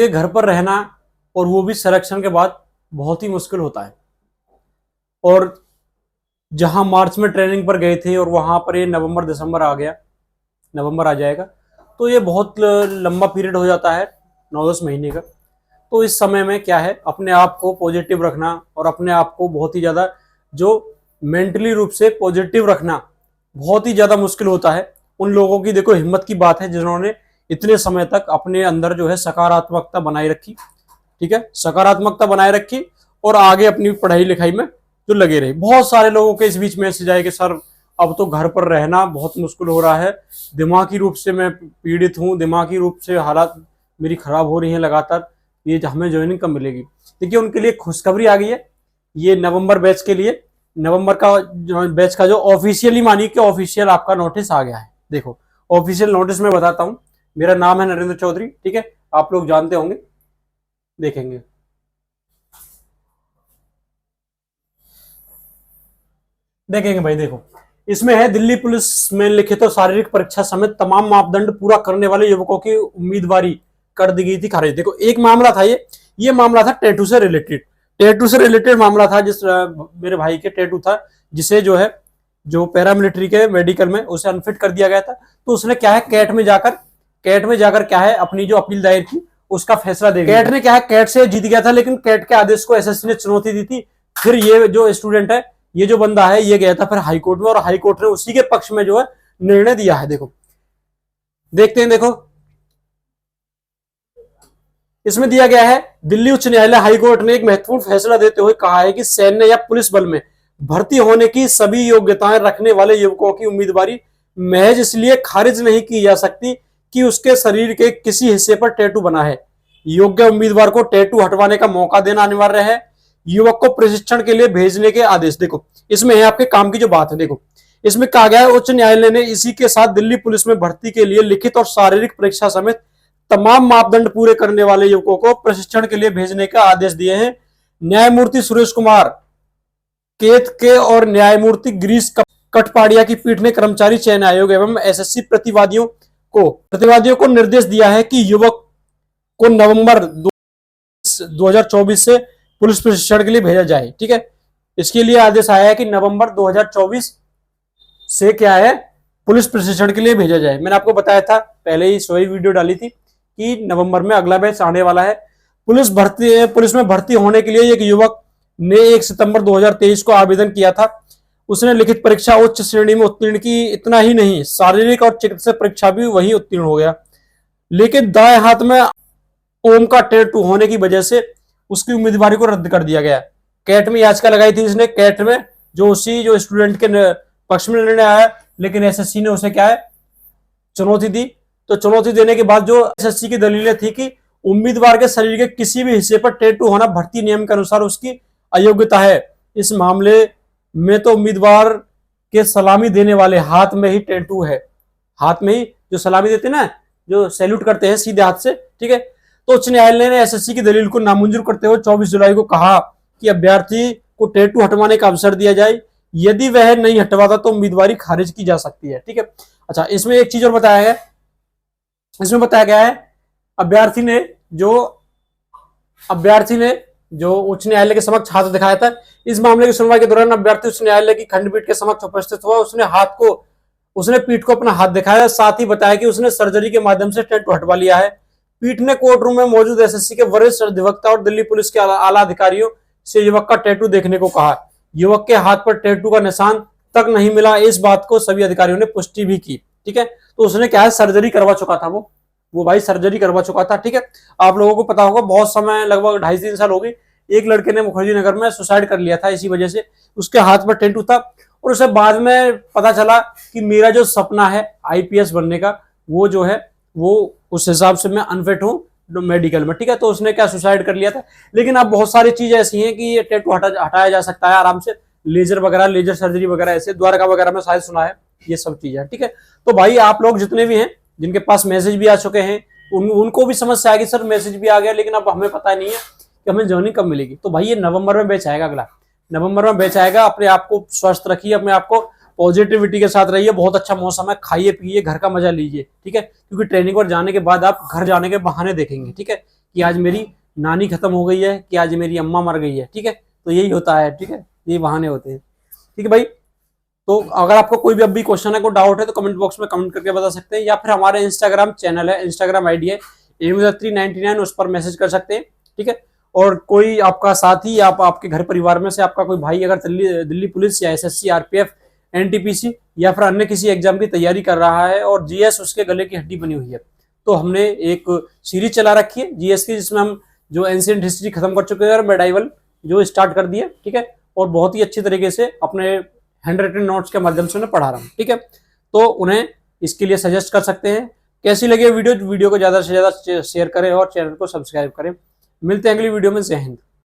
ये घर पर रहना और वो भी सिलेक्शन के बाद बहुत ही मुश्किल होता है। और जहां मार्च में ट्रेनिंग पर गए थे और वहां पर ये नवंबर दिसंबर आ गया, नवंबर आ जाएगा, तो ये बहुत लंबा पीरियड हो जाता है, 9-10 महीने का। तो इस समय में क्या है, अपने आप को पॉजिटिव रखना और अपने आप को बहुत ही ज़्यादा जो मेंटली रूप से पॉजिटिव रखना बहुत ही ज़्यादा मुश्किल होता है। उन लोगों की देखो हिम्मत की बात है जिन्होंने इतने समय तक अपने अंदर जो है सकारात्मकता बनाए रखी, ठीक है, सकारात्मकता बनाए रखी और आगे अपनी पढ़ाई लिखाई में जो लगे रहे। बहुत सारे लोगों के इस बीच मैसेज आए कि सर अब तो घर पर रहना बहुत मुश्किल हो रहा है, दिमागी रूप से मैं पीड़ित हूँ, दिमागी रूप से हालात मेरी खराब हो रही हैं लगातार, ये हमें ज्वाइनिंग कब मिलेगी। देखिए उनके लिए खुशखबरी आ गई है, ये नवंबर बैच के लिए, नवंबर का बैच का जो ऑफिशियली मानिए कि ऑफिशियल आपका नोटिस आ गया है। देखो ऑफिशियल नोटिस में बताता हूँ, मेरा नाम है नरेंद्र चौधरी, ठीक है, आप लोग जानते होंगे, देखेंगे। देखेंगे भाई, देखो इसमें है दिल्ली पुलिस में लिखित और शारीरिक परीक्षा समेत तमाम मापदंड पूरा करने वाले युवकों की उम्मीदवारी कर दी गई थी खारिज। देखो एक मामला था, ये मामला था टैटू से रिलेटेड, टैटू से रिलेटेड मामला था, जिस मेरे भाई के टैटू था, जिसे जो है जो पैरामिलिट्री के मेडिकल में उसे अनफिट कर दिया गया था। तो उसने क्या है कैट में जाकर क्या है अपनी जो अपील दायर की, उसका फैसला दे कैट ने क्या है कैट से जीत गया था, लेकिन कैट के आदेश को एसएससी ने चुनौती दी थी। फिर ये जो स्टूडेंट है, ये जो बंदा है, ये गया था फिर हाईकोर्ट में, और हाईकोर्ट ने उसी के पक्ष में जो है निर्णय दिया है। देखो देखते हैं, देखो इसमें दिया गया है, दिल्ली उच्च न्यायालय हाईकोर्ट ने एक महत्वपूर्ण फैसला देते हुए कहा है कि सैन्य या पुलिस बल में भर्ती होने की सभी योग्यताएं रखने वाले युवकों की उम्मीदवारी महज इसलिए खारिज नहीं की जा सकती कि उसके शरीर के किसी हिस्से पर टैटू बना है। योग्य उम्मीदवार को टैटू हटवाने का मौका देना अनिवार्य है। युवक को प्रशिक्षण के लिए भेजने के आदेश, देखो इसमें है आपके काम की जो बात है, देखो इसमें कहा गया है उच्च न्यायालय ने इसी के साथ दिल्ली पुलिस में भर्ती के लिए लिखित और शारीरिक परीक्षा समेत तमाम मापदंड पूरे करने वाले युवकों को प्रशिक्षण के लिए भेजने का आदेश दिए हैं। न्यायमूर्ति सुरेश कुमार केतके और न्यायमूर्ति गिरीश कटपाड़िया की पीठ ने कर्मचारी चयन आयोग एवं एसएससी प्रतिवादियों को निर्देश दिया है कि युवक को नवंबर 2024 से पुलिस प्रशिक्षण के लिए भेजा जाए। ठीक है, इसके लिए आदेश आया है कि नवंबर 2024 से क्या है पुलिस प्रशिक्षण के लिए भेजा जाए। मैंने आपको बताया था पहले ही सोई वीडियो डाली थी कि नवंबर में अगला बैच आने वाला है। पुलिस में भर्ती होने के लिए एक युवक ने 1 सितंबर 2023 को आवेदन किया था। उसने लिखित परीक्षा उच्च श्रेणी में उत्तीर्ण की, इतना ही नहीं शारीरिक और चिकित्सा परीक्षा भी वही उत्तीर्ण हो गया, लेकिन दाएं हाथ में ओम का टैटू होने की वजह से उसकी उम्मीदवारी को रद्द कर दिया गया। कैट में याचिका लगाई थी इसने, कैट में जो स्टूडेंट के पक्ष में निर्णय आया, लेकिन एसएससी ने उसे क्या है चुनौती दी। तो चुनौती देने के बाद जो एसएससी की दलीलें थी कि उम्मीदवार के शरीर के किसी भी हिस्से पर टैटू होना भर्ती नियम के अनुसार उसकी अयोग्यता है। इस मामले में तो उम्मीदवार के सलामी देने वाले हाथ में ही टैटू है, हाथ में ही जो सलामी देते ना, जो सैल्यूट करते हैं सीधे हाथ से। ठीक है, तो उच्च न्यायालय ने एसएससी की दलील को नामंजूर करते हुए 24 जुलाई को कहा कि अभ्यर्थी को टैटू हटवाने का अवसर दिया जाए, यदि वह नहीं हटवाता तो उम्मीदवारी खारिज की जा सकती है। ठीक है, अच्छा इसमें एक चीज और बताया है, इसमें बताया गया है अभ्यर्थी ने जो उच्च न्यायालय के समक्ष हाथ दिखाया था, इस मामले की सुनवाई के दौरान अभ्यर्थी उच्च न्यायालय की खंडपीठ के समक्ष उपस्थित हुआ। उसने पीठ को अपना हाथ दिखाया, साथ ही बताया कि उसने सर्जरी के माध्यम से टैटू हटवा लिया है। पीठ ने कोर्ट रूम में मौजूद एसएससी के वरिष्ठ अधिवक्ता और दिल्ली पुलिस के आला अधिकारियों से युवक का टैटू देखने को कहा। युवक के हाथ पर टैटू का निशान तक नहीं मिला, इस बात को सभी अधिकारियों ने पुष्टि भी की। ठीक है, तो उसने क्या है सर्जरी करवा चुका था, वो भाई सर्जरी करवा चुका था। ठीक है, आप लोगों को पता होगा बहुत समय लगभग 2.5-3 साल हो गई, एक लड़के ने मुखर्जी नगर में सुसाइड कर लिया था इसी वजह से, उसके हाथ पर टैटू था। और उसे बाद में पता चला कि मेरा जो सपना है आईपीएस बनने का, वो जो है वो उस हिसाब से मैं अनफिट हूँ मेडिकल में। ठीक है, तो उसने क्या सुसाइड कर लिया था। लेकिन अब बहुत सारी चीजें ऐसी हैं कि ये टैटू हटाया जा सकता है आराम से, लेजर सर्जरी वगैरह, ऐसे द्वारका वगैरह में शायद सुना है ये सब चीजें। ठीक है, तो भाई आप लोग जितने भी हैं जिनके पास मैसेज भी आ चुके हैं, उनको भी समस्या आएगी सर मैसेज भी आ गया लेकिन अब हमें पता नहीं है कि हमें ज्वाइनिंग कब मिलेगी। तो भाई ये नवंबर में बैच आएगा, अगला नवंबर में बैच आएगा। अपने आप को स्वस्थ रखिए, अपने आप को पॉजिटिविटी के साथ रहिए, बहुत अच्छा मौसम है, खाइए पिए, घर का मजा लीजिए। ठीक है, क्योंकि ट्रेनिंग पर जाने के बाद आप घर जाने के बहाने देखेंगे। ठीक है, कि आज मेरी नानी खत्म हो गई है, कि आज मेरी अम्मा मर गई है। ठीक है, तो यही होता है। ठीक है, ये बहाने होते हैं। ठीक है भाई, तो अगर आपको कोई भी अभी क्वेश्चन है, कोई डाउट है, तो कमेंट बॉक्स में कमेंट करके बता सकते हैं, या फिर हमारे इंस्टाग्राम चैनल है, इंस्टाग्राम आईडी है aim399, उस पर मैसेज कर सकते हैं। ठीक है, और कोई आपका साथी या आपके घर परिवार में से आपका कोई भाई अगर दिल्ली पुलिस या एसएससी, आरपीएफ, एनटीपीसी या फिर अन्य किसी एग्जाम की तैयारी कर रहा है और जीएस उसके गले की हड्डी बनी हुई है, तो हमने एक सीरीज चला रखी है जीएस की, जिसमें हम जो एंशिएंट हिस्ट्री खत्म कर चुके हैं और मेडाइवल जो स्टार्ट कर दिए। ठीक है, और बहुत ही अच्छी तरीके से अपने हैंड रिटन नोट्स के माध्यम से उन्हें पढ़ा रहा हूँ। ठीक है, तो उन्हें इसके लिए सजेस्ट कर सकते हैं। कैसी लगी वीडियो को ज्यादा से ज्यादा शेयर करें और चैनल को सब्सक्राइब करें। मिलते हैं अगली वीडियो में। जय हिंद।